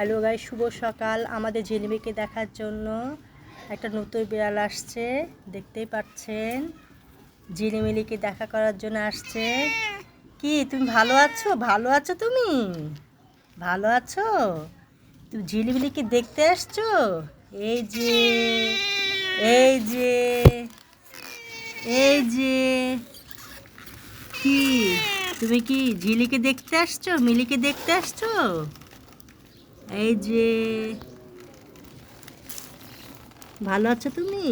Hello guys, শুভ সকাল। আমাদের ঝিলিমিলিকে দেখার জন্য একটা নতুন বিড়াল আসছে, দেখতেই পাচ্ছেন। ঝিলিমিলিকে দেখা করার জন্য আসছে। কি তুমি ভালো আছো? ভালো আছো? তুমি ভালো আছো? তুমি ঝিলিমিলিকে দেখতে আসছো? এই যে এই যে এই যে কি তুমি কি ঝিলিকে দেখতে আসছো? মিলিকে দেখতে আসছো? এই যে ভালো আছো তুমি?